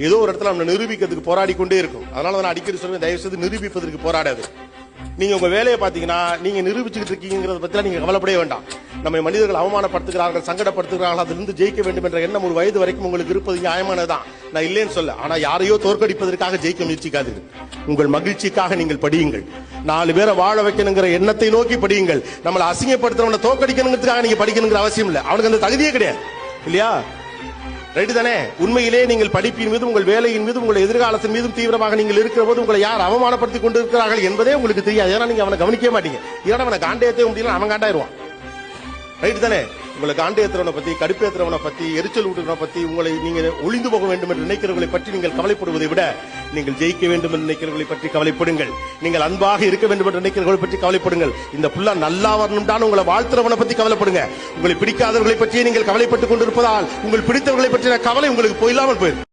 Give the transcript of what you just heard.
ஏதோ ஒரு இடத்துல நம்ம நிரூபிக்கிறதுக்கு போராடி கொண்டே இருக்கும். அதனால நான் அடிக்கடி சொல்லுவேன், தயவு செய்து நிரூபிப்பதற்கு போராடாது. நீங்க உங்க வேலையை பாத்தீங்கன்னா நீங்க நிரூபிச்சுட்டு இருக்கீங்கிறத பத்தி நீங்க கவலைப்படவே வேண்டாம். நம்ம மனிதர்கள் அவமானப்படுத்துகிறார்கள், சங்கடப்படுத்துகிறார்கள், அதிலிருந்து ஜெயிக்க வேண்டும் என்ற எண்ணம் ஒரு வயது வரைக்கும் உங்களுக்கு இருப்பது நியாயமானதுதான், நான் இல்லேன்னு சொல்ல. ஆனா யாரையோ தோற்கடிப்பதற்காக ஜெயிக்க முயற்சிக்காதீர்கள். உங்கள் மகிழ்ச்சிக்காக நீங்கள் படியுங்கள். 4 பேரை வாழ வைக்கணுங்கிற எண்ணத்தை நோக்கி படியுங்கள். நம்மளை அசிங்கப்படுத்துறவனை தோற்கடிக்கணுங்கிறதுக்காக நீங்க படிக்கணுங்கிற அவசியம் இல்லை. அவனுக்கு அந்த தகுதியே கிடையாது, இல்லையா? ரைட்டு தானே? உண்மையிலே நீங்கள் படிப்பின் மீது, உங்கள் வேலையின் மீது, உங்கள் எதிர்காலத்தின் மீதும் தீவிரமாக நீங்கள் இருக்கிற போது உங்களை யார் அவமானப்படுத்திக் கொண்டிருக்கிறார்கள் என்பதே உங்களுக்கு தெரியாது. ஏன்னா நீங்க அவனை கவனிக்க மாட்டீங்க. ஏன்னா அவனை காண்டேயத்தை முடியல, அவன் காண்டாயிருவான். ரைட்டு தானே? உங்களை காண்டேத்துறவனை பத்தி, கடுப்பேத்துறவனை பத்தி, எரிச்சல் ஊட்டுறவனை பத்தி, உங்களை நீங்க ஒளிந்து போக வேண்டும் என்று நினைக்கிறவர்களை பற்றி நீங்கள் கவலைப்படுவதை விட நீங்கள் ஜெயிக்க வேண்டும் என்று நினைக்கிறவர்களை பற்றி கவலைப்படுங்கள். நீங்கள் அன்பாக இருக்க வேண்டும் என்று நினைக்கிறவர்களை பற்றி கவலைப்படுங்கள். இந்த புள்ள நல்லா வரணும் தான் உங்களை வாழ்த்துறவனை பத்தி கவலைப்படுங்க. உங்களை பிடிக்காதவர்களை பற்றியே நீங்கள் கவலைப்பட்டுக் கொண்டிருப்பதால் உங்கள் பிடித்தவர்களை பற்றின கவலை உங்களுக்கு போயில்லாமல் போயிருக்கு.